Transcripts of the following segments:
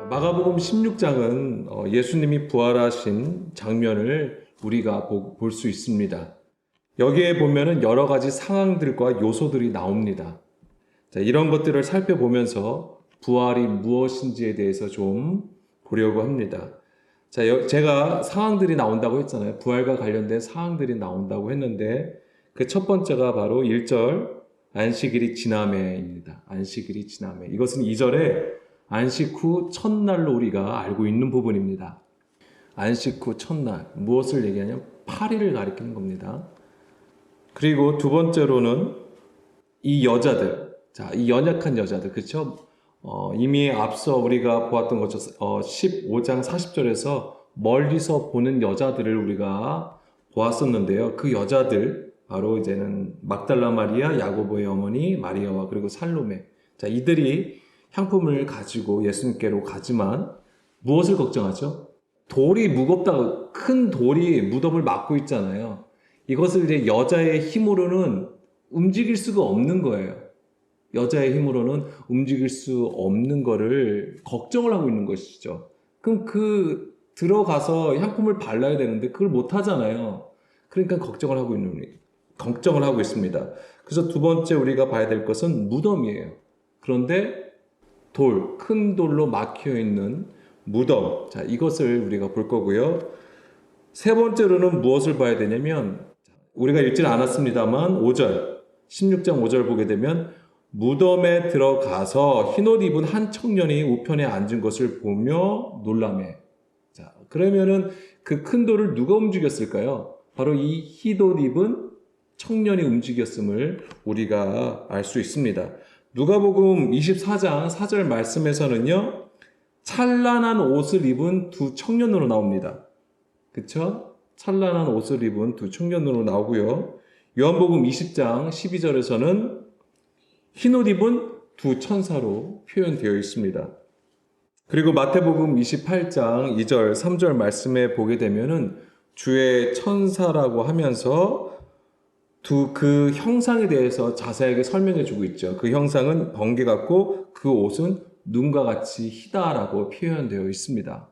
마가복음 16장은 예수님이 부활하신 장면을 우리가 볼 수 있습니다. 여기에 보면은 여러 가지 상황들과 요소들이 나옵니다. 자, 이런 것들을 살펴보면서 부활이 무엇인지에 대해서 좀 보려고 합니다. 자, 제가 상황들이 나온다고 했잖아요. 부활과 관련된 상황들이 나온다고 했는데 그 첫 번째가 바로 1절 안식일이 지나매입니다. 안식일이 지나매. 이것은 2절에 안식 후 첫날로 우리가 알고 있는 부분입니다. 안식 후 첫날. 무엇을 얘기하냐면 8일을 가리키는 겁니다. 그리고 두 번째로는 이 여자들. 자, 이 연약한 여자들. 그렇죠? 이미 앞서 우리가 보았던 것처럼 15장 40절에서 멀리서 보는 여자들을 우리가 보았었는데요. 그 여자들 바로 이제는 막달라 마리아, 야고보의 어머니 마리아와 그리고 살로메. 자, 이들이 향품을 가지고 예수님께로 가지만 무엇을 걱정하죠? 돌이 무겁다고, 큰 돌이 무덤을 막고 있잖아요. 이것을 이제 여자의 힘으로는 움직일 수가 없는 거예요. 여자의 힘으로는 움직일 수 없는 거를 걱정을 하고 있는 것이죠. 그럼 들어가서 향품을 발라야 되는데 그걸 못 하잖아요. 그러니까 걱정을 하고 있습니다. 그래서 두 번째 우리가 봐야 될 것은 무덤이에요. 그런데 큰 돌로 막혀 있는 무덤. 자, 이것을 우리가 볼 거고요. 세 번째로는 무엇을 봐야 되냐면, 우리가 읽지는 않았습니다만 5절, 16장 5절 보게 되면 무덤에 들어가서 흰옷 입은 한 청년이 우편에 앉은 것을 보며 놀라매. 자, 그러면은 그 큰 돌을 누가 움직였을까요? 바로 이 흰옷 입은 청년이 움직였음을 우리가 알 수 있습니다. 누가복음 24장 4절 말씀에서는요, 찬란한 옷을 입은 두 청년으로 나옵니다. 그쵸? 찬란한 옷을 입은 두 청년으로 나오고요. 요한복음 20장 12절에서는 흰옷 입은 두 천사로 표현되어 있습니다. 그리고 마태복음 28장 2절, 3절 말씀에 보게 되면은 주의 천사라고 하면서 그 형상에 대해서 자세하게 설명해 주고 있죠. 그 형상은 번개 같고 그 옷은 눈과 같이 희다라고 표현되어 있습니다.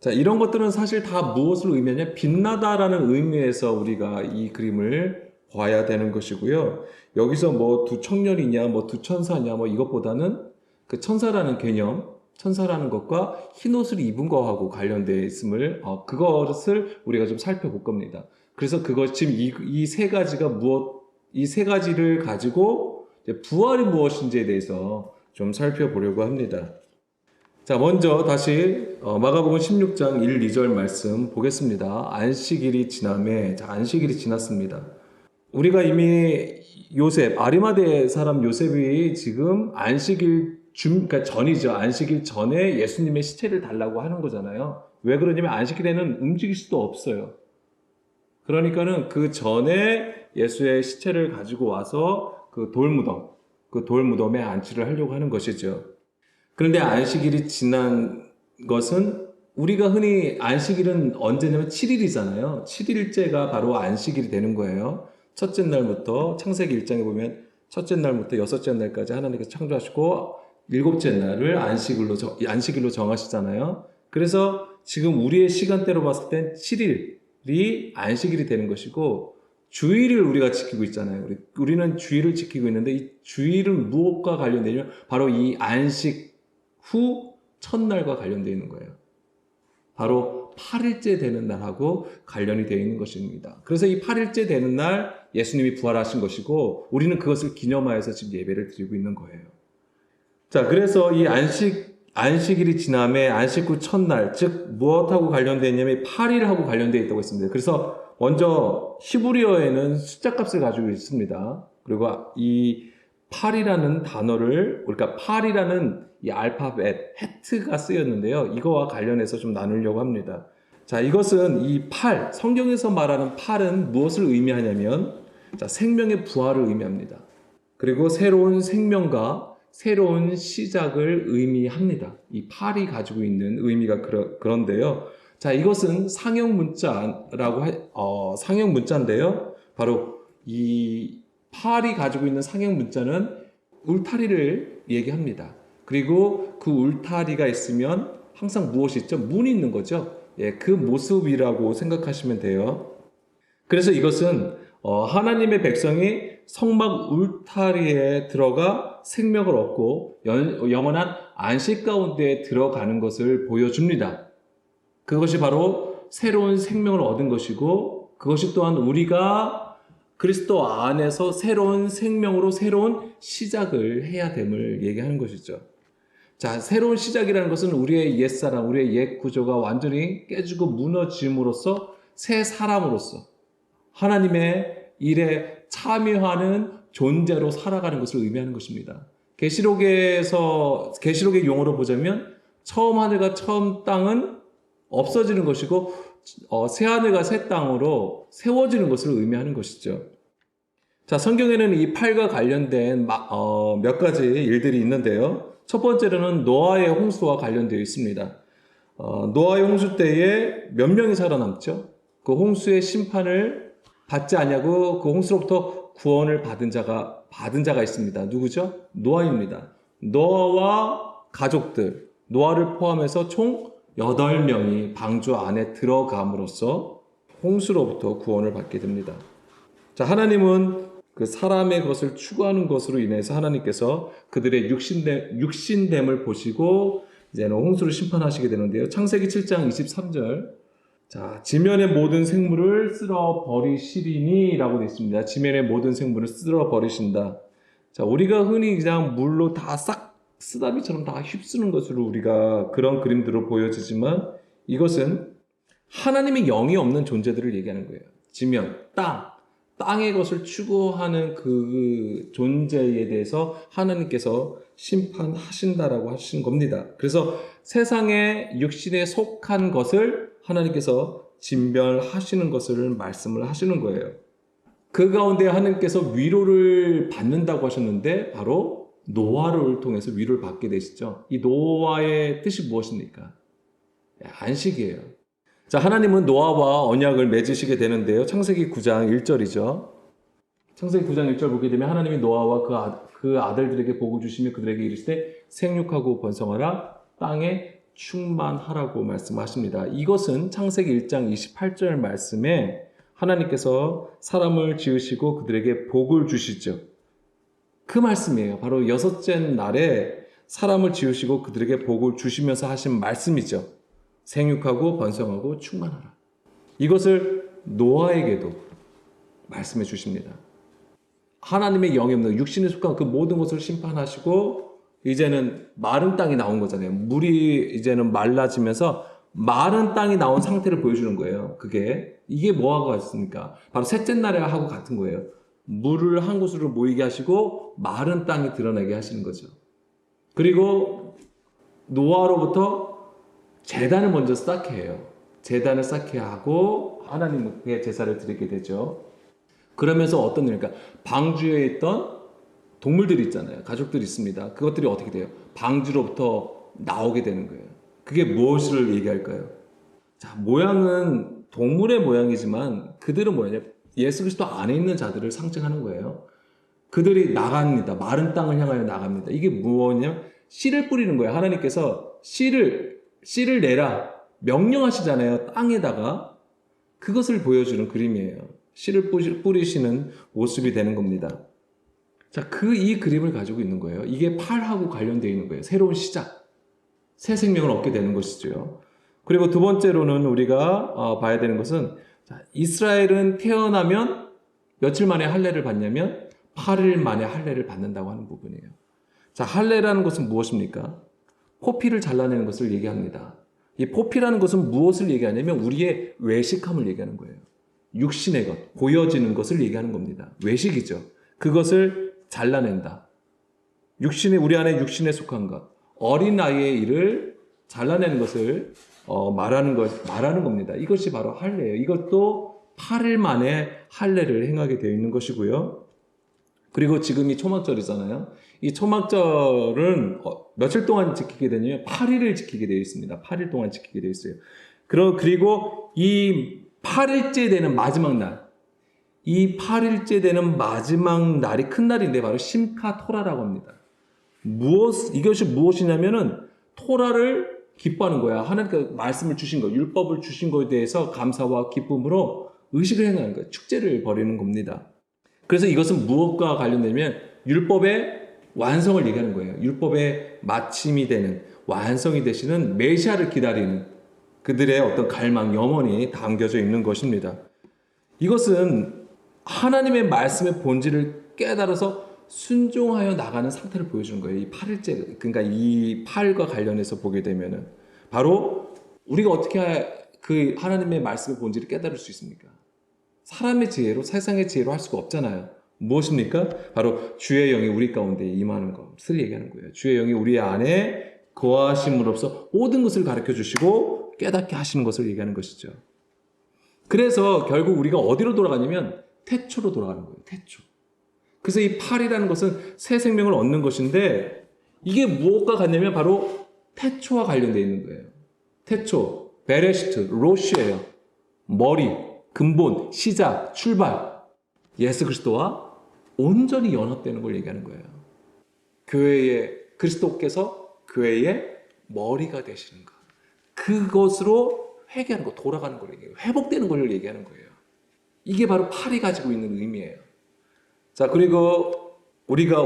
자, 이런 것들은 사실 다 무엇을 의미하냐? 빛나다라는 의미에서 우리가 이 그림을 봐야 되는 것이고요. 여기서 뭐 두 청년이냐, 뭐 두 천사냐, 뭐 이것보다는 그 천사라는 개념, 천사라는 것과 흰 옷을 입은 거하고 관련되어 있음을, 그것을 우리가 좀 살펴볼 겁니다. 그래서 지금 이 세 가지가 이 세 가지를 가지고 부활이 무엇인지에 대해서 좀 살펴보려고 합니다. 자, 먼저 다시 마가복음 16장 1, 2절 말씀 보겠습니다. 안식일이 지나매. 자, 안식일이 지났습니다. 우리가 이미 아리마대 사람 요셉이 지금 그러니까 전이죠. 안식일 전에 예수님의 시체를 달라고 하는 거잖아요. 왜 그러냐면 안식일에는 움직일 수도 없어요. 그러니까는 그 전에 예수의 시체를 가지고 와서 그 돌무덤에 안치를 하려고 하는 것이죠. 그런데 안식일이 지난 것은 우리가 흔히 안식일은 언제냐면 7일이잖아요. 7일째가 바로 안식일이 되는 거예요. 첫째 날부터 창세기 1장에 보면 첫째 날부터 여섯째 날까지 하나님께서 창조하시고 일곱째 날을 안식일로 정하시잖아요. 그래서 지금 우리의 시간대로 봤을 땐 7일이 안식일이 되는 것이고 주일을 우리가 지키고 있잖아요. 우리는 주일을 지키고 있는데 이 주일은 무엇과 관련되냐면 바로 이 안식 후 첫날과 관련되어 있는 거예요. 바로 8일째 되는 날하고 관련이 되어 있는 것입니다. 그래서 이 8일째 되는 날 예수님이 부활하신 것이고 우리는 그것을 기념하여서 지금 예배를 드리고 있는 거예요. 자, 그래서 이 안식일이 지남에 안식 후 첫날, 즉 무엇하고 관련되어 있냐면 8일하고 관련되어 있다고 했습니다. 그래서 먼저 히브리어에는 숫자값을 가지고 있습니다. 그리고 이 8이라는 단어를, 그러니까 8이라는 이 알파벳, 헤트가 쓰였는데요. 이거와 관련해서 좀 나누려고 합니다. 자, 이것은 이 8, 성경에서 말하는 8은 무엇을 의미하냐면, 자, 생명의 부활을 의미합니다. 그리고 새로운 생명과 새로운 시작을 의미합니다. 이 8이 가지고 있는 의미가 그런데요. 자, 이것은 상형 문자인데요. 바로 이 8이 가지고 있는 상형 문자는 울타리를 얘기합니다. 그리고 그 울타리가 있으면 항상 무엇이 있죠? 문이 있는 거죠. 예, 그 모습이라고 생각하시면 돼요. 그래서 이것은 하나님의 백성이 성막 울타리에 들어가 생명을 얻고 영원한 안식 가운데 들어가는 것을 보여줍니다. 그것이 바로 새로운 생명을 얻은 것이고, 그것이 또한 우리가 그리스도 안에서 새로운 생명으로 새로운 시작을 해야 됨을 얘기하는 것이죠. 자, 새로운 시작이라는 것은 우리의 옛사람, 우리의 옛 구조가 완전히 깨지고 무너짐으로써 새 사람으로서 하나님의 일에 참여하는 존재로 살아가는 것을 의미하는 것입니다. 계시록의 용어로 보자면 처음 하늘과 처음 땅은 없어지는 것이고 새 하늘과 새 땅으로 세워지는 것을 의미하는 것이죠. 자, 성경에는 이 팔과 관련된 몇 가지 일들이 있는데요. 첫 번째로는 노아의 홍수와 관련되어 있습니다. 노아의 홍수 때에 몇 명이 살아남죠? 그 홍수의 심판을 받지 않냐고 그 홍수로부터 구원을 받은 자가 있습니다. 누구죠? 노아입니다. 노아와 가족들, 노아를 포함해서 총 8명이 방주 안에 들어감으로써 홍수로부터 구원을 받게 됩니다. 자, 하나님은 그 사람의 것을 추구하는 것으로 인해서 하나님께서 그들의 육신됨을 보시고 이제는 홍수를 심판하시게 되는데요. 창세기 7장 23절. 자, 지면의 모든 생물을 쓸어 버리시리니 라고 되어 있습니다. 지면의 모든 생물을 쓸어 버리신다. 자, 우리가 흔히 그냥 물로 다 싹 쓰다비처럼 다 휩쓰는 것으로 우리가 그런 그림들로 보여지지만 이것은 하나님의 영이 없는 존재들을 얘기하는 거예요. 지면, 땅의 것을 추구하는 그 존재에 대해서 하나님께서 심판하신다라고 하신 겁니다. 그래서 세상의 육신에 속한 것을 하나님께서 진멸하시는 것을 말씀을 하시는 거예요. 그 가운데 하나님께서 위로를 받는다고 하셨는데 바로 노아를 통해서 위로를 받게 되시죠. 이 노아의 뜻이 무엇입니까? 안식이에요. 자, 하나님은 노아와 언약을 맺으시게 되는데요. 창세기 9장 1절이죠. 창세기 9장 1절 보게 되면 하나님이 노아와 그 아들들에게 복을 주시며 그들에게 이르시되 생육하고 번성하라 땅에 충만하라고 말씀하십니다. 이것은 창세기 1장 28절 말씀에 하나님께서 사람을 지으시고 그들에게 복을 주시죠. 그 말씀이에요. 바로 여섯째 날에 사람을 지으시고 그들에게 복을 주시면서 하신 말씀이죠. 생육하고 번성하고 충만하라. 이것을 노아에게도 말씀해 주십니다. 하나님의 영이 없는 육신에 속한 그 모든 것을 심판하시고 이제는 마른 땅이 나온 거잖아요. 물이 이제는 말라지면서 마른 땅이 나온 상태를 보여주는 거예요. 이게 뭐하고 같습니까? 바로 셋째 날에 하고 같은 거예요. 물을 한 곳으로 모이게 하시고 마른 땅이 드러나게 하시는 거죠. 그리고 노아로부터 제단을 먼저 쌓게 해요. 제단을 쌓게 하고 하나님께 제사를 드리게 되죠. 그러면서 어떤 일입니까? 방주에 있던 동물들이 있잖아요. 가족들이 있습니다. 그것들이 어떻게 돼요? 방주로부터 나오게 되는 거예요. 그게 무엇을 얘기할까요? 자, 모양은 동물의 모양이지만 그들은 뭐냐? 예수 그리스도 안에 있는 자들을 상징하는 거예요. 그들이 나갑니다. 마른 땅을 향하여 나갑니다. 이게 뭐냐? 씨를 뿌리는 거예요. 하나님께서 씨를 내라 명령하시잖아요. 땅에다가. 그것을 보여주는 그림이에요. 씨를 뿌리시는 모습이 되는 겁니다. 자, 이 그림을 가지고 있는 거예요. 이게 팔하고 관련되어 있는 거예요. 새로운 시작, 새 생명을 얻게 되는 것이죠. 그리고 두 번째로는 우리가 봐야 되는 것은 이스라엘은 태어나면 며칠 만에 할례를 받냐면 8일 만에 할례를 받는다고 하는 부분이에요. 자, 할례라는 것은 무엇입니까? 포피를 잘라내는 것을 얘기합니다. 이 포피라는 것은 무엇을 얘기하냐면 우리의 외식함을 얘기하는 거예요. 육신의 것, 보여지는 것을 얘기하는 겁니다. 외식이죠. 그것을 잘라낸다. 우리 안에 육신에 속한 것, 어린아이의 일을 잘라내는 것을 말하는 겁니다. 이것이 바로 할례예요. 이것도 8일 만에 할례를 행하게 되어 있는 것이고요. 그리고 지금 이 초막절이잖아요. 이 초막절은 며칠 동안 지키게 되냐면 8일을 지키게 되어 있습니다. 8일 동안 지키게 되어 있어요. 그리고 이 8일째 되는 마지막 날, 이 8일째 되는 마지막 날이 큰 날인데 바로 심카 토라라고 합니다. 이것이 무엇이냐면은 토라를 기뻐하는 거야. 하나님께서 말씀을 주신 거, 율법을 주신 거에 대해서 감사와 기쁨으로 의식을 행하는 거예요. 축제를 벌이는 겁니다. 그래서 이것은 무엇과 관련되면 율법의 완성을 얘기하는 거예요. 율법의 마침이 되는, 완성이 되시는 메시아를 기다리는 그들의 어떤 갈망, 염원이 담겨져 있는 것입니다. 이것은 하나님의 말씀의 본질을 깨달아서 순종하여 나가는 상태를 보여주는 거예요. 이 8일째, 그러니까 이 8과 관련해서 보게 되면은 바로 우리가 어떻게 그 하나님의 말씀의 본질을 깨달을 수 있습니까? 사람의 지혜로, 세상의 지혜로 할 수가 없잖아요. 무엇입니까? 바로 주의 영이 우리 가운데 임하는 것을 얘기하는 거예요. 주의 영이 우리 안에 거하심으로써 모든 것을 가르쳐 주시고 깨닫게 하시는 것을 얘기하는 것이죠. 그래서 결국 우리가 어디로 돌아가냐면 태초로 돌아가는 거예요. 태초. 그래서 이 8이라는 것은 새 생명을 얻는 것인데 이게 무엇과 같냐면 바로 태초와 관련되어 있는 거예요. 태초, 베레시트, 로시예요. 머리, 근본, 시작, 출발. 예수 그리스도와 온전히 연합되는 걸 얘기하는 거예요. 그리스도께서 교회의 머리가 되시는 것. 그것으로 회개하는 것, 돌아가는 걸 얘기해요. 회복되는 걸 얘기하는 거예요. 이게 바로 8이 가지고 있는 의미예요. 자, 그리고 우리가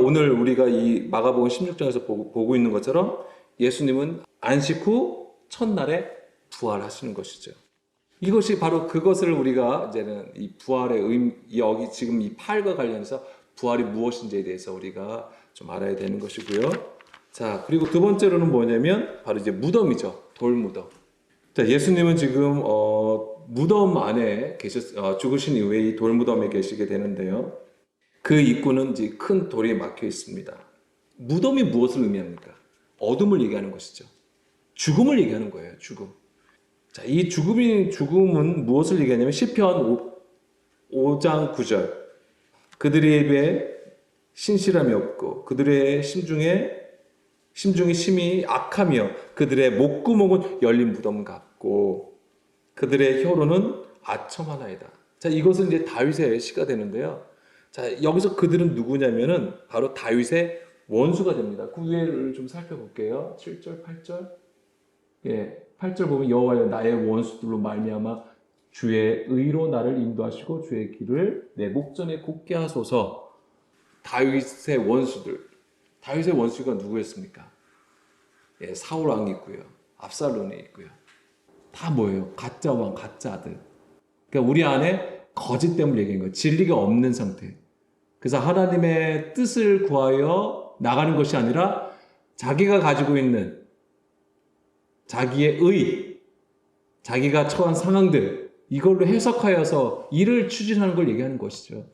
이 마가복음 16장에서 보고 있는 것처럼 예수님은 안식 후 첫날에 부활하시는 것이죠. 이것이 바로 그것을 우리가 이제는 이 부활의 여기 지금 이 8과 관련해서 부활이 무엇인지에 대해서 우리가 좀 알아야 되는 것이고요. 자, 그리고 두 번째로는 뭐냐면 바로 이제 무덤이죠. 돌무덤. 자, 예수님은 지금 무덤 안에 죽으신 이후에 이 돌무덤에 계시게 되는데요. 그 입구는 이제 큰 돌이 막혀 있습니다. 무덤이 무엇을 의미합니까? 어둠을 얘기하는 것이죠. 죽음을 얘기하는 거예요. 죽음. 자, 이 죽음은 무엇을 얘기하냐면 시편 5장 9절. 그들의 입에 신실함이 없고 그들의 심중이 심히 악하며 그들의 목구멍은 열린 무덤 같고 그들의 혀로는 아첨하나이다. 자, 이것은 이제 다윗의 시가 되는데요. 자, 여기서 그들은 누구냐면은 바로 다윗의 원수가 됩니다. 그 위에를 좀 살펴볼게요. 7절, 8절. 예, 8절 보면 여호와여 나의 원수들로 말미암아 주의 의로 나를 인도하시고 주의 길을 내 목전에 굽게 하소서. 다윗의 원수들. 다윗의 원수가 누구였습니까? 예, 사울 왕이 있고요. 압살롬이 있고요. 다 뭐예요? 가짜 왕, 가짜 아들. 그러니까 우리 안에 거짓됨을 얘기하는 거예요. 진리가 없는 상태. 그래서 하나님의 뜻을 구하여 나가는 것이 아니라 자기가 가지고 있는 자기의 자기가 처한 상황들, 이걸로 해석하여서 일을 추진하는 걸 얘기하는 것이죠.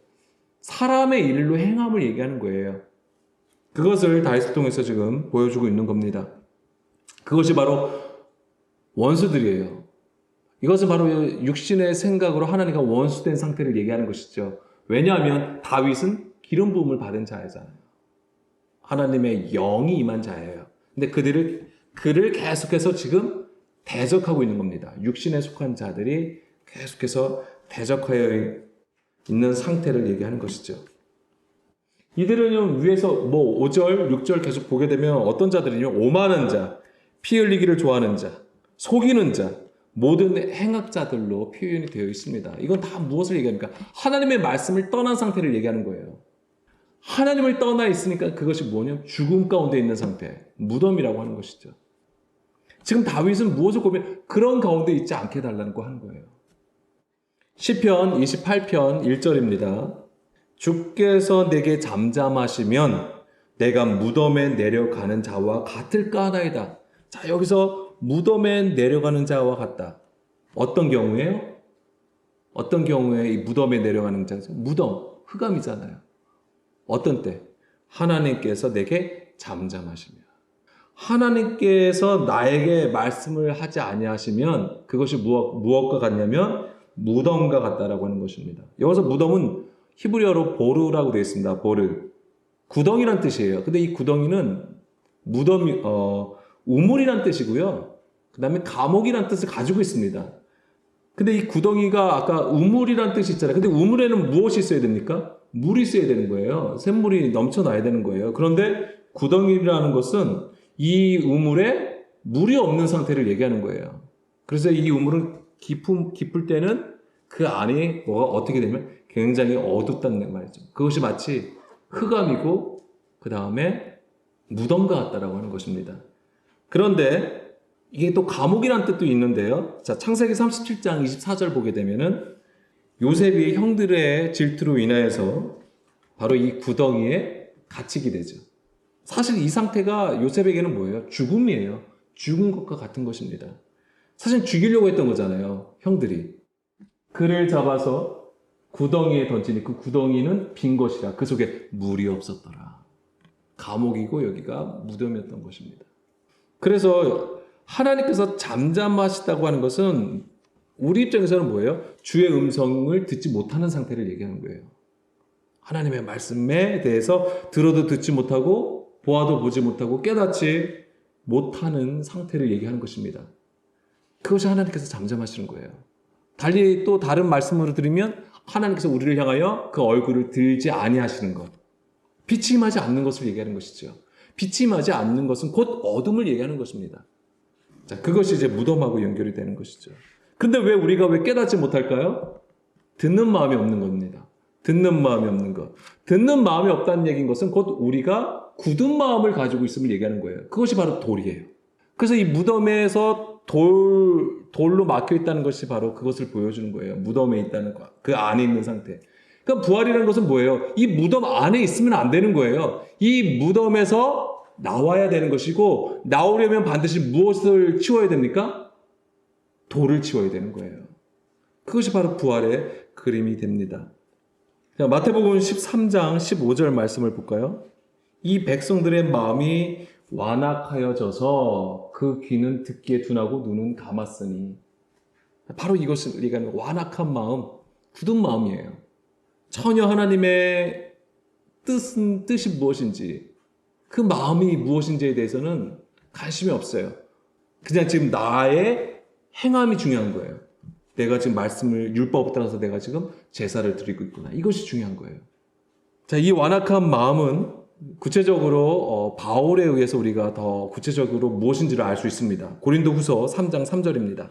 사람의 일로 행함을 얘기하는 거예요. 그것을 다윗을 통해서 지금 보여주고 있는 겁니다. 그것이 바로 원수들이에요. 이것은 바로 육신의 생각으로 하나님과 원수된 상태를 얘기하는 것이죠. 왜냐하면 다윗은 기름 부음을 받은 자잖아요. 하나님의 영이 임한 자예요. 근데 그를 계속해서 지금 대적하고 있는 겁니다. 육신에 속한 자들이 계속해서 대적하여 있는 상태를 얘기하는 것이죠. 이들은 위에서 5절, 6절 계속 보게 되면 어떤 자들이냐면 오만한 자, 피 흘리기를 좋아하는 자, 속이는 자, 모든 행악자들로 표현이 되어 있습니다. 이건 다 무엇을 얘기합니까? 하나님의 말씀을 떠난 상태를 얘기하는 거예요. 하나님을 떠나 있으니까 그것이 뭐냐면 죽음 가운데 있는 상태, 무덤이라고 하는 것이죠. 지금 다윗은 무엇을 보면 그런 가운데 있지 않게 달라고 하는 거예요. 시편 28편 1절입니다. 주께서 내게 잠잠하시면 내가 무덤에 내려가는 자와 같을까 하나이다. 자, 여기서 무덤에 내려가는 자와 같다. 어떤 경우에요? 어떤 경우에 이 무덤에 내려가는 자죠? 무덤, 흑암이잖아요. 어떤 때? 하나님께서 내게 잠잠하시면. 하나님께서 나에게 말씀을 하지 아니하시면 그것이 무엇과 같냐면 무덤과 같다라고 하는 것입니다. 여기서 무덤은 히브리어로 보르라고 되어 있습니다. 보르. 구덩이란 뜻이에요. 근데 이 구덩이는 우물이란 뜻이고요. 그 다음에 감옥이란 뜻을 가지고 있습니다. 근데 이 구덩이가 아까 우물이란 뜻이 있잖아요. 근데 우물에는 무엇이 있어야 됩니까? 물이 있어야 되는 거예요. 샘물이 넘쳐나야 되는 거예요. 그런데 구덩이라는 것은 이 우물에 물이 없는 상태를 얘기하는 거예요. 그래서 이 우물은 깊을 때는 그 안에 뭐가 어떻게 되면 굉장히 어둡다는 말이죠. 그것이 마치 흑암이고 그 다음에 무덤과 같다라고 하는 것입니다. 그런데 이게 또 감옥이라는 뜻도 있는데요. 자, 창세기 37장 24절 보게 되면은 요셉이 형들의 질투로 인하여서 바로 이 구덩이에 갇히게 되죠. 사실 이 상태가 요셉에게는 뭐예요? 죽음이에요. 죽은 것과 같은 것입니다. 사실 죽이려고 했던 거잖아요. 형들이. 그를 잡아서 구덩이에 던지니 그 구덩이는 빈 것이라 그 속에 물이 없었더라. 감옥이고 여기가 무덤이었던 것입니다. 그래서 하나님께서 잠잠하시다고 하는 것은 우리 입장에서는 뭐예요? 주의 음성을 듣지 못하는 상태를 얘기하는 거예요. 하나님의 말씀에 대해서 들어도 듣지 못하고 보아도 보지 못하고 깨닫지 못하는 상태를 얘기하는 것입니다. 그것이 하나님께서 잠잠하시는 거예요. 달리 또 다른 말씀으로 드리면 하나님께서 우리를 향하여 그 얼굴을 들지 아니하시는 것. 빛이 임하지 않는 것을 얘기하는 것이죠. 빛이 임하지 않는 것은 곧 어둠을 얘기하는 것입니다. 자, 그것이 이제 무덤하고 연결이 되는 것이죠. 근데 우리가 왜 깨닫지 못할까요? 듣는 마음이 없는 겁니다. 듣는 마음이 없는 것. 듣는 마음이 없다는 얘기인 것은 곧 우리가 굳은 마음을 가지고 있음을 얘기하는 거예요. 그것이 바로 돌이에요. 그래서 이 무덤에서 돌로 막혀 있다는 것이 바로 그것을 보여주는 거예요. 무덤에 있다는 것. 그 안에 있는 상태. 그러니까 부활이라는 것은 뭐예요? 이 무덤 안에 있으면 안 되는 거예요. 이 무덤에서 나와야 되는 것이고 나오려면 반드시 무엇을 치워야 됩니까? 돌을 치워야 되는 거예요. 그것이 바로 부활의 그림이 됩니다. 자, 마태복음 13장 15절 말씀을 볼까요? 이 백성들의 마음이 완악하여져서 그 귀는 듣기에 둔하고 눈은 감았으니 바로 이것을 얘기하는 완악한 마음, 굳은 마음이에요. 전혀 하나님의 뜻이 무엇인지 그 마음이 무엇인지에 대해서는 관심이 없어요. 그냥 지금 나의 행함이 중요한 거예요. 내가 지금 말씀을 율법을 따라서 내가 지금 제사를 드리고 있구나. 이것이 중요한 거예요. 자, 이 완악한 마음은 구체적으로 바울에 의해서 우리가 더 구체적으로 무엇인지를 알 수 있습니다. 고린도후서 3장 3절입니다.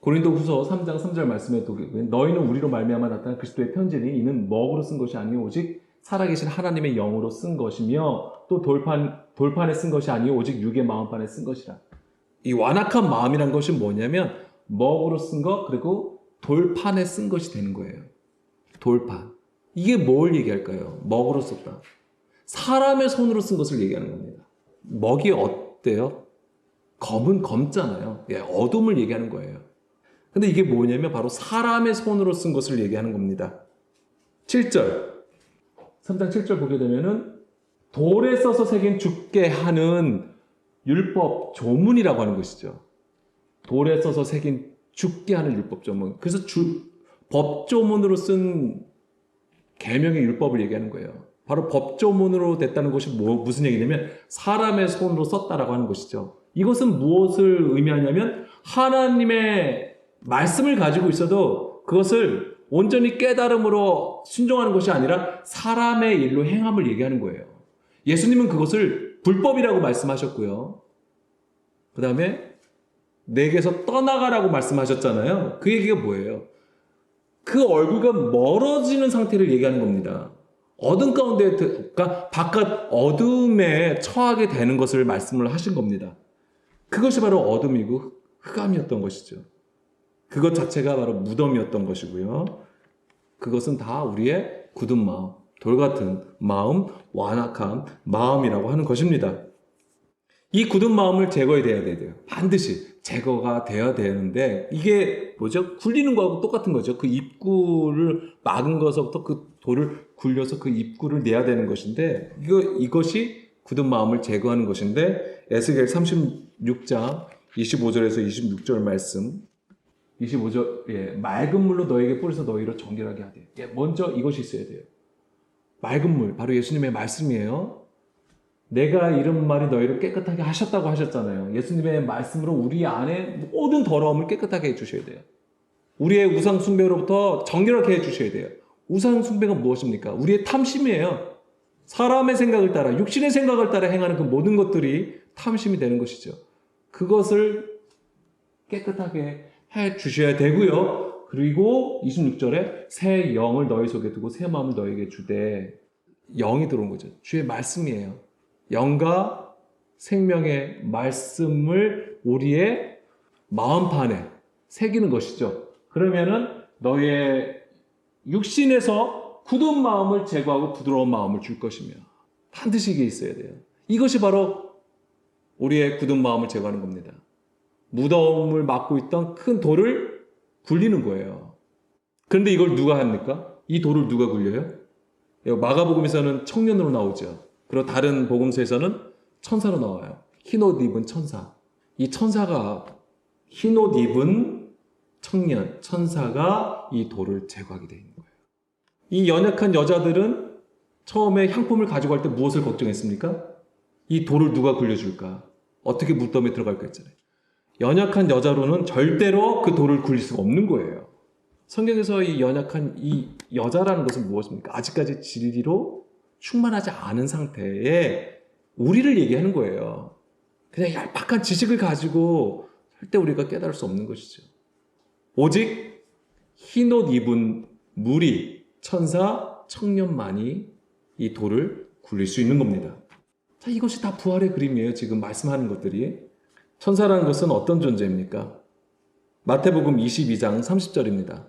고린도후서 3장 3절 말씀에 보면 너희는 우리로 말미암아 나타난 그리스도의 편지니 이는 먹으로 쓴 것이 아니오 오직 살아계신 하나님의 영으로 쓴 것이며 또 돌판에 쓴 것이 아니오 오직 육의 마음판에 쓴 것이라. 이 완악한 마음이란 것이 뭐냐면 먹으로 쓴 것 그리고 돌판에 쓴 것이 되는 거예요. 돌판. 이게 뭘 얘기할까요? 먹으로 썼다. 사람의 손으로 쓴 것을 얘기하는 겁니다. 먹이 어때요? 검잖아요. 예, 어둠을 얘기하는 거예요. 근데 이게 뭐냐면 바로 사람의 손으로 쓴 것을 얘기하는 겁니다. 7절. 3장 7절 보게 되면은 돌에 써서 새긴 죽게 하는 율법 조문이라고 하는 것이죠. 돌에 써서 새긴 죽게 하는 율법 조문. 그래서 법조문으로 쓴 계명의 율법을 얘기하는 거예요. 바로 법조문으로 됐다는 것이 무슨 얘기냐면 사람의 손으로 썼다라고 하는 것이죠. 이것은 무엇을 의미하냐면 하나님의 말씀을 가지고 있어도 그것을 온전히 깨달음으로 순종하는 것이 아니라 사람의 일로 행함을 얘기하는 거예요. 예수님은 그것을 불법이라고 말씀하셨고요. 그 다음에 내게서 떠나가라고 말씀하셨잖아요. 그 얘기가 뭐예요? 그 얼굴과 멀어지는 상태를 얘기하는 겁니다. 어둠 가운데, 그러니까 바깥 어둠에 처하게 되는 것을 말씀을 하신 겁니다. 그것이 바로 어둠이고 흑암이었던 것이죠. 그것 자체가 바로 무덤이었던 것이고요. 그것은 다 우리의 굳은 마음, 돌 같은 마음, 완악한 마음이라고 하는 것입니다. 이 굳은 마음을 제거해야 돼요. 반드시 제거가 돼야 되는데 이게 뭐죠? 굴리는 거하고 똑같은 거죠. 그 입구를 막은 것부터 그 돌을 굴려서 그 입구를 내야 되는 것인데 이것이 굳은 마음을 제거하는 것인데 에스겔 36장 25절에서 26절 말씀 25절 예, 맑은 물로 너에게 뿌려서 너희로 정결하게 하되 예, 먼저 이것이 있어야 돼요. 맑은 물 바로 예수님의 말씀이에요. 내가 이런 말이 너희를 깨끗하게 하셨다고 하셨잖아요. 예수님의 말씀으로 우리 안에 모든 더러움을 깨끗하게 해주셔야 돼요. 우리의 우상 숭배로부터 정결하게 해주셔야 돼요. 우상 숭배가 무엇입니까? 우리의 탐심이에요. 사람의 생각을 따라, 육신의 생각을 따라 행하는 그 모든 것들이 탐심이 되는 것이죠. 그것을 깨끗하게 해 주셔야 되고요. 그리고 26절에 새 영을 너희 속에 두고 새 마음을 너희에게 주되, 영이 들어온 거죠. 주의 말씀이에요. 영과 생명의 말씀을 우리의 마음판에 새기는 것이죠. 그러면은 너의 육신에서 굳은 마음을 제거하고 부드러운 마음을 줄 것이며, 반드시 이게 있어야 돼요. 이것이 바로 우리의 굳은 마음을 제거하는 겁니다. 무더움을 막고 있던 큰 돌을 굴리는 거예요. 그런데 이걸 누가 합니까? 이 돌을 누가 굴려요? 마가복음에서는 청년으로 나오죠. 그리고 다른 복음서에서는 천사로 나와요. 흰옷 입은 천사. 이 천사가, 흰옷 입은 청년, 천사가 이 돌을 제거하게 되어 있는 거예요. 이 연약한 여자들은 처음에 향품을 가지고 갈 때 무엇을 걱정했습니까? 이 돌을 누가 굴려줄까? 어떻게 무덤에 들어갈까 했잖아요. 연약한 여자로는 절대로 그 돌을 굴릴 수가 없는 거예요. 성경에서 이 연약한 이 여자라는 것은 무엇입니까? 아직까지 진리로 충만하지 않은 상태에 우리를 얘기하는 거예요. 그냥 얄팍한 지식을 가지고 절대 우리가 깨달을 수 없는 것이죠. 오직 흰옷 입은 무리, 천사, 청년만이 이 돌을 굴릴 수 있는 겁니다. 자, 이것이 다 부활의 그림이에요. 지금 말씀하는 것들이. 천사라는 것은 어떤 존재입니까? 마태복음 22장 30절입니다.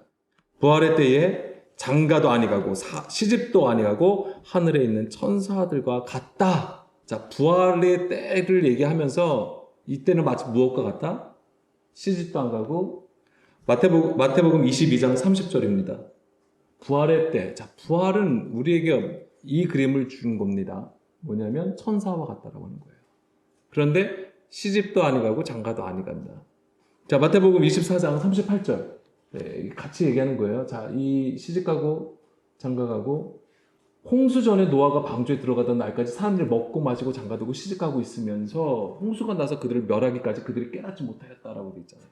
부활의 때에 장가도 아니가고 시집도 아니가고 하늘에 있는 천사들과 같다. 자, 부활의 때를 얘기하면서 이때는 마치 무엇과 같다? 시집도 안 가고, 마태복음 22장 30절입니다. 부활의 때. 자, 부활은 우리에게 이 그림을 주는 겁니다. 뭐냐면 천사와 같다라고 하는 거예요. 그런데 시집도 아니가고 장가도 아니간다. 자, 마태복음 24장 38절. 네, 같이 얘기하는 거예요. 자, 이 시집가고 장가가고, 홍수 전에 노아가 방주에 들어가던 날까지 사람들이 먹고 마시고 장가들고 시집가고 있으면서 홍수가 나서 그들을 멸하기까지 그들이 깨닫지 못하였다라고 되어 있잖아요.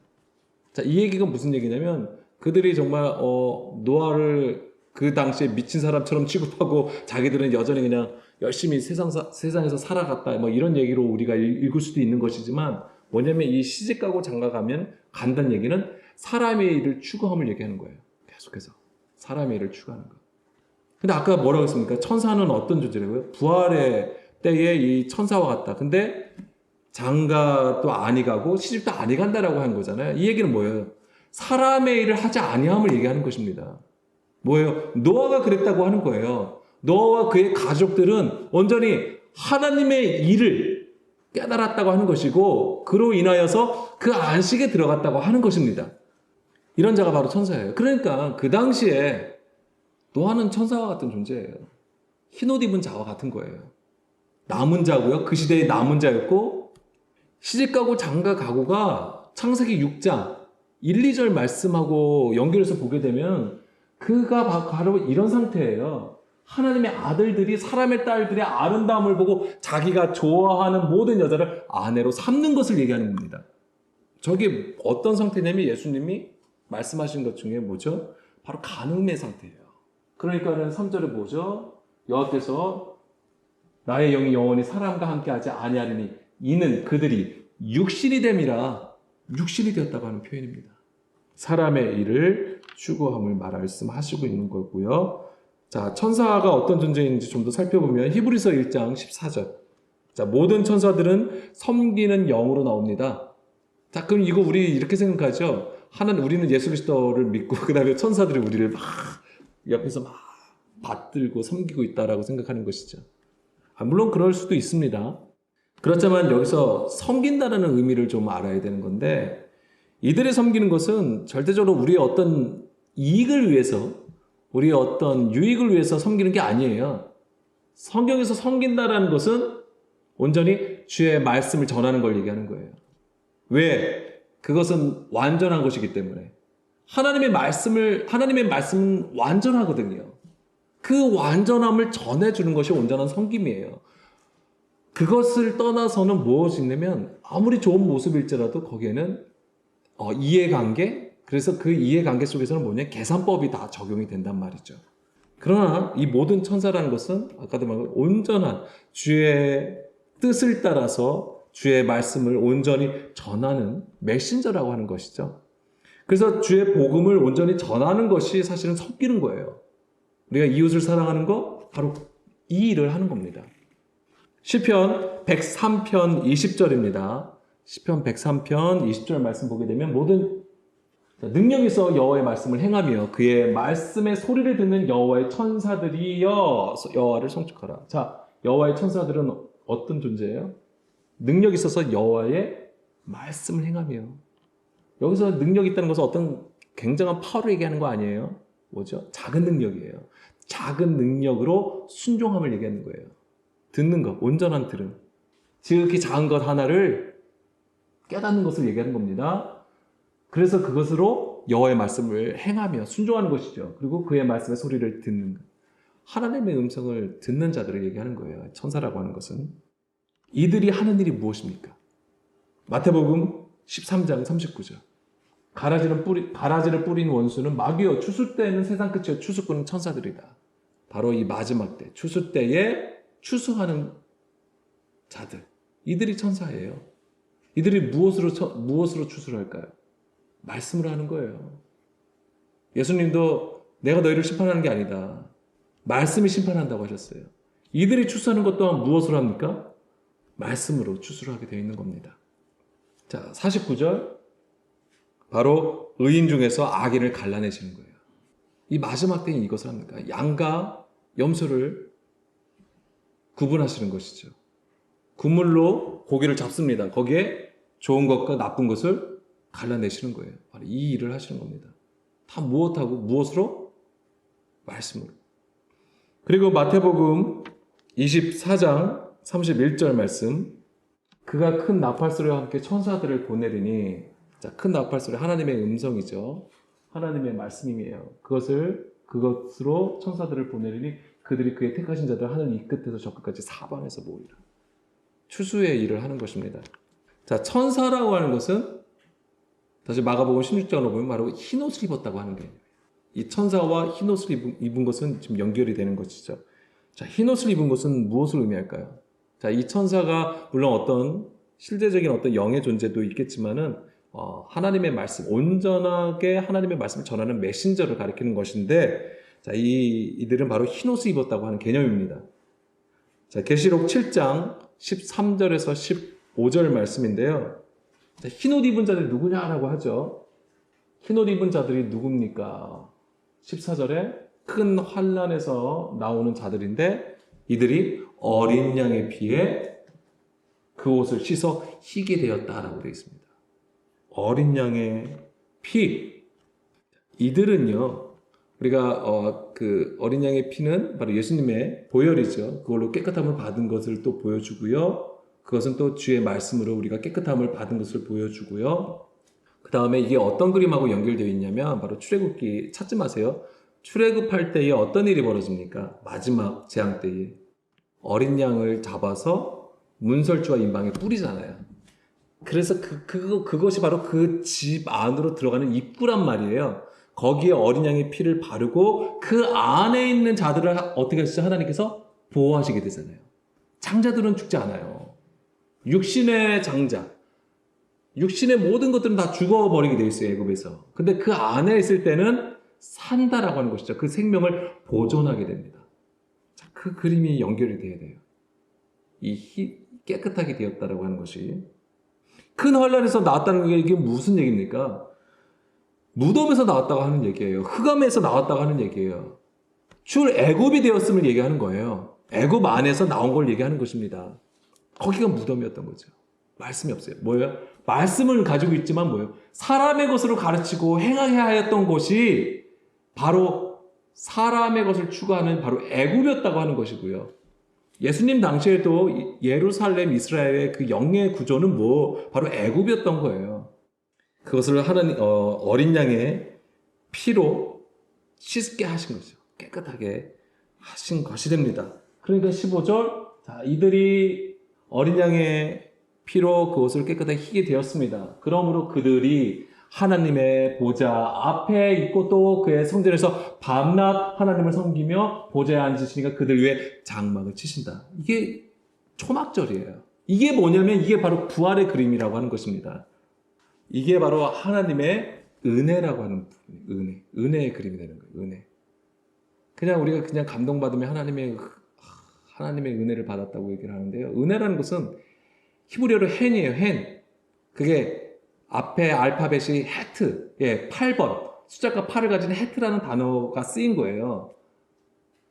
자, 이 얘기가 무슨 얘기냐면 그들이 정말 노아를 그 당시에 미친 사람처럼 취급하고 자기들은 여전히 그냥 열심히 세상에서 살아갔다, 뭐 이런 얘기로 우리가 읽을 수도 있는 것이지만, 뭐냐면 이 시집가고 장가가면 간다는 얘기는 사람의 일을 추구함을 얘기하는 거예요. 계속해서 사람의 일을 추구하는 거. 근데 아까 뭐라고 했습니까? 천사는 어떤 존재라고요? 부활의 때에 이 천사와 같다. 근데 장가도 아니 가고 시집도 아니 간다라고 한 거잖아요. 이 얘기는 뭐예요? 사람의 일을 하지 아니함을 얘기하는 것입니다. 뭐예요? 노아가 그랬다고 하는 거예요. 노아와 그의 가족들은 온전히 하나님의 일을 깨달았다고 하는 것이고, 그로 인하여서 그 안식에 들어갔다고 하는 것입니다. 이런 자가 바로 천사예요. 그러니까 그 당시에 노아는 천사와 같은 존재예요. 흰옷 입은 자와 같은 거예요. 남은 자고요. 그 시대의 남은 자였고, 시집가고 장가가고가 창세기 6장 1, 2절 말씀하고 연결해서 보게 되면 그가 바로 이런 상태예요. 하나님의 아들들이 사람의 딸들의 아름다움을 보고 자기가 좋아하는 모든 여자를 아내로 삼는 것을 얘기하는 겁니다. 저게 어떤 상태냐면 예수님이 말씀하신 것 중에 뭐죠? 바로 간음의 상태예요. 그러니까는 3절에 뭐죠? 여호와께서 나의 영이 영원히 사람과 함께하지 아니하리니 이는 그들이 육신이 됨이라, 육신이 되었다고 하는 표현입니다. 사람의 일을 추구함을 말씀하시고 있는 거고요. 자, 천사가 어떤 존재인지 좀 더 살펴보면 히브리서 1장 14절. 자, 모든 천사들은 섬기는 영으로 나옵니다. 자, 그럼 이거 우리 이렇게 생각하죠? 우리는 예수 그리스도를 믿고 그 다음에 천사들이 우리를 막 옆에서 막 받들고 섬기고 있다라고 생각하는 것이죠. 물론 그럴 수도 있습니다. 그렇지만 여기서 섬긴다라는 의미를 좀 알아야 되는 건데, 이들이 섬기는 것은 절대적으로 우리의 어떤 이익을 위해서, 우리의 어떤 유익을 위해서 섬기는 게 아니에요. 성경에서 섬긴다라는 것은 온전히 주의 말씀을 전하는 걸 얘기하는 거예요. 왜? 그것은 완전한 것이기 때문에. 하나님의 말씀은 완전하거든요. 그 완전함을 전해주는 것이 온전한 섬김이에요. 그것을 떠나서는 무엇이 있냐면 아무리 좋은 모습일지라도 거기에는 이해관계, 그래서 그 이해관계 속에서는 뭐냐? 계산법이 다 적용이 된단 말이죠. 그러나 이 모든 천사라는 것은 아까도 말한 온전한 주의 뜻을 따라서 주의 말씀을 온전히 전하는 메신저라고 하는 것이죠. 그래서 주의 복음을 온전히 전하는 것이 사실은 섬기는 거예요. 우리가 이웃을 사랑하는 거 바로 이 일을 하는 겁니다. 시편 103편 20절입니다. 시편 103편 20절 말씀 보게 되면 모든 능력 있어 여호와의 말씀을 행하며 그의 말씀의 소리를 듣는 여호와의 천사들이여 여호와를 송축하라. 자, 여호와의 천사들은 어떤 존재예요? 능력 있어서 여호와의 말씀을 행하며. 여기서 능력 있다는 것은 어떤 굉장한 파워를 얘기하는 거 아니에요? 뭐죠? 작은 능력이에요. 작은 능력으로 순종함을 얘기하는 거예요. 듣는 것, 온전한 들음. 지극히 작은 것 하나를 깨닫는 것을 얘기하는 겁니다. 그래서 그것으로 여호와의 말씀을 행하며 순종하는 것이죠. 그리고 그의 말씀의 소리를 듣는 것. 하나님의 음성을 듣는 자들을 얘기하는 거예요. 천사라고 하는 것은. 이들이 하는 일이 무엇입니까? 마태복음 13장 39절. 가라지를 뿌린 원수는 마귀요 추수 때는 세상 끝이요 추수꾼은 천사들이다. 바로 이 마지막 때, 추수 때에 추수하는 자들. 이들이 천사예요. 이들이 무엇으로 추수를 할까요? 말씀으로 하는 거예요. 예수님도 내가 너희를 심판하는 게 아니다. 말씀이 심판한다고 하셨어요. 이들이 추수하는 것 또한 무엇으로 합니까? 말씀으로 추수를 하게 되어 있는 겁니다. 자, 49절. 바로 의인 중에서 악인을 갈라내시는 거예요. 이 마지막 때는 이것을 합니까? 양과 염소를 구분하시는 것이죠. 그물로 고기를 잡습니다. 거기에 좋은 것과 나쁜 것을 갈라내시는 거예요. 바로 이 일을 하시는 겁니다. 다 무엇으로? 말씀으로. 그리고 마태복음 24장 31절 말씀. 그가 큰 나팔소리와 함께 천사들을 보내리니, 자, 큰 나팔소리 하나님의 음성이죠. 하나님의 말씀이에요. 그것으로 천사들을 보내리니 그들이 그의 택하신 자들 하늘 이 끝에서 저 끝까지 사방에서 모이라. 추수의 일을 하는 것입니다. 자, 천사라고 하는 것은 다시 마가복음 16장으로 보면 바로 흰옷을 입었다고 하는 게, 이 천사와 흰옷을 입은 것은 지금 연결이 되는 것이죠. 자, 흰옷을 입은 것은 무엇을 의미할까요? 자, 이 천사가 물론 어떤 실제적인 어떤 영의 존재도 있겠지만은 하나님의 말씀, 온전하게 하나님의 말씀을 전하는 메신저를 가리키는 것인데, 자, 이들은 바로 흰옷을 입었다고 하는 개념입니다. 자, 계시록 7장 13절에서 15절 말씀인데요. 자, 흰옷 입은 자들이 누구냐라고 하죠. 흰옷 입은 자들이 누굽니까? 14절에 큰 환난에서 나오는 자들인데, 이들이 어린 양의 피에 그 옷을 씻어 희게 되었다라고 되어 있습니다. 어린 양의 피. 이들은요, 우리가 그 어린 양의 피는 바로 예수님의 보혈이죠. 그걸로 깨끗함을 받은 것을 또 보여주고요. 그것은 또 주의 말씀으로 우리가 깨끗함을 받은 것을 보여주고요. 그 다음에 이게 어떤 그림하고 연결되어 있냐면 바로 출애굽기 찾지 마세요. 출애굽할 때에 어떤 일이 벌어집니까? 마지막 재앙 때에 어린 양을 잡아서 문설주와 임방에 뿌리잖아요. 그래서 그것이 바로 그 집 안으로 들어가는 입구란 말이에요. 거기에 어린 양의 피를 바르고 그 안에 있는 자들을 어떻게 하시죠? 하나님께서 보호하시게 되잖아요. 장자들은 죽지 않아요. 육신의 장자, 육신의 모든 것들은 다 죽어버리게 돼 있어요, 애굽에서. 근데 그 안에 있을 때는 산다라고 하는 것이죠. 그 생명을 보존하게 됩니다. 자, 그 그림이 연결이 돼야 돼요. 깨끗하게 되었다라고 하는 것이. 큰 환란에서 나왔다는 게 이게 무슨 얘기입니까? 무덤에서 나왔다고 하는 얘기예요. 흑암에서 나왔다고 하는 얘기예요. 출애굽이 되었음을 얘기하는 거예요. 애굽 안에서 나온 걸 얘기하는 것입니다. 거기가 무덤이었던 거죠. 말씀이 없어요. 뭐예요? 말씀을 가지고 있지만 뭐예요? 사람의 것으로 가르치고 행하게 하였던 것이 바로 사람의 것을 추구하는 바로 애굽이었다고 하는 것이고요. 예수님 당시에도 예루살렘, 이스라엘의 그 영의 구조는 바로 애굽이었던 거예요. 그것을 하나님, 어린 양의 피로 씻게 하신 거죠. 깨끗하게 하신 것이 됩니다. 그러니까 15절, 자, 이들이 어린 양의 피로 그것을 깨끗하게 희게 되었습니다. 그러므로 그들이 하나님의 보좌 앞에 있고 또 그의 성전에서 밤낮 하나님을 섬기며 보좌에 앉으시니까 그들 위에 장막을 치신다. 이게 초막절이에요. 이게 뭐냐면 이게 바로 부활의 그림이라고 하는 것입니다. 이게 바로 하나님의 은혜라고 하는 부분이에요. 은혜의 그림이 되는 거예요. 은혜. 그냥 우리가 그냥 감동받으면 하나님의 은혜를 받았다고 얘기를 하는데요. 은혜라는 것은 히브리어로 헨이에요. 헨. 그게 앞에 알파벳이 헤트, 8번, 숫자가 8을 가진 헤트라는 단어가 쓰인 거예요.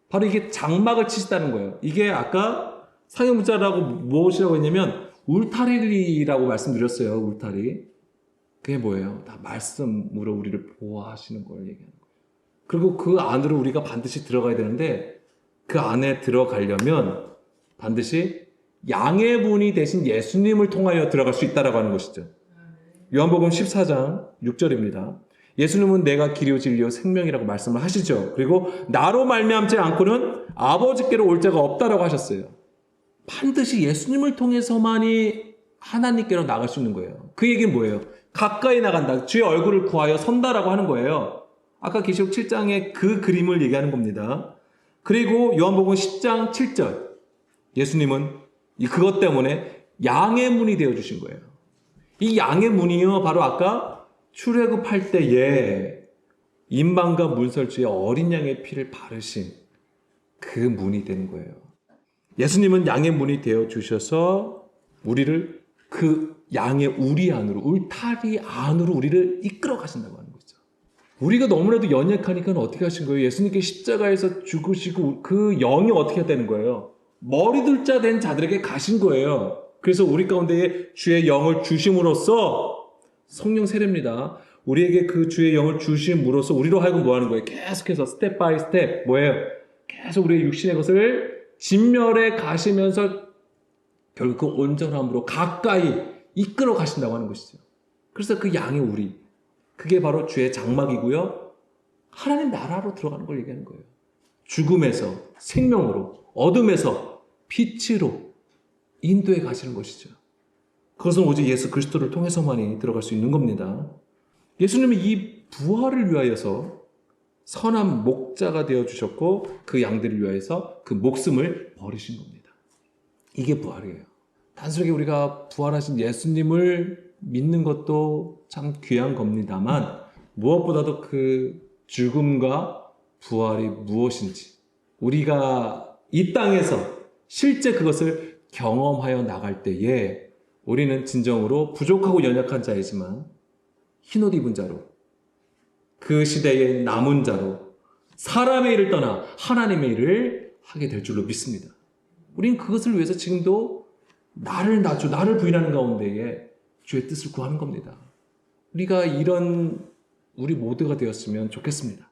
바로 이게 장막을 치시다는 거예요. 이게 아까 상형 문자라고 무엇이라고 했냐면 울타리라고 말씀드렸어요. 울타리. 그게 뭐예요? 다 말씀으로 우리를 보호하시는 걸 얘기하는 거예요. 그리고 그 안으로 우리가 반드시 들어가야 되는데 그 안에 들어가려면 반드시 양의 문이 대신 예수님을 통하여 들어갈 수 있다라고 하는 것이죠. 요한복음 14장 6절입니다. 예수님은 내가 길이요 진리요 생명이라고 말씀을 하시죠. 그리고 나로 말미암지 않고는 아버지께로 올 자가 없다라고 하셨어요. 반드시 예수님을 통해서만이 하나님께로 나갈 수 있는 거예요. 그 얘기는 뭐예요? 가까이 나간다. 주의 얼굴을 구하여 선다라고 하는 거예요. 아까 계시록 7장의 그 그림을 얘기하는 겁니다. 그리고 요한복음 10장 7절 예수님은 그것 때문에 양의 문이 되어주신 거예요. 이 양의 문이요 바로 아까 출애굽할 때에 임방과 문설주에 어린 양의 피를 바르신 그 문이 되는 거예요. 예수님은 양의 문이 되어주셔서 우리를 그 양의 우리 안으로 울타리 안으로 우리를 이끌어 가신다고 하는 거죠. 우리가 너무나도 연약하니까 어떻게 하신 거예요? 예수님께 십자가에서 죽으시고 그 영이 어떻게 되는 거예요? 머리둘자 된 자들에게 가신 거예요. 그래서 우리 가운데에 주의 영을 주심으로써 성령 세례입니다. 우리에게 그 주의 영을 주심으로써 우리로 하여금 뭐 하는 거예요? 계속해서 스텝 바이 스텝 뭐예요? 계속 우리의 육신의 것을 진멸해 가시면서 결국 그 온전함으로 가까이 이끌어 가신다고 하는 것이죠. 그래서 그 양의 우리 그게 바로 주의 장막이고요. 하나님 나라로 들어가는 걸 얘기하는 거예요. 죽음에서 생명으로 어둠에서 빛으로 인도해 가시는 것이죠. 그것은 오직 예수 그리스도를 통해서만이 들어갈 수 있는 겁니다. 예수님은 이 부활을 위하여서 선한 목자가 되어주셨고 그 양들을 위하여서 그 목숨을 버리신 겁니다. 이게 부활이에요. 단순하게 우리가 부활하신 예수님을 믿는 것도 참 귀한 겁니다만 무엇보다도 그 죽음과 부활이 무엇인지 우리가 이 땅에서 실제 그것을 경험하여 나갈 때에 우리는 진정으로 부족하고 연약한 자이지만 흰옷 입은 자로 그 시대의 남은 자로 사람의 일을 떠나 하나님의 일을 하게 될 줄로 믿습니다. 우리는 그것을 위해서 지금도 나를 부인하는 가운데에 주의 뜻을 구하는 겁니다. 우리가 이런 우리 모두가 되었으면 좋겠습니다.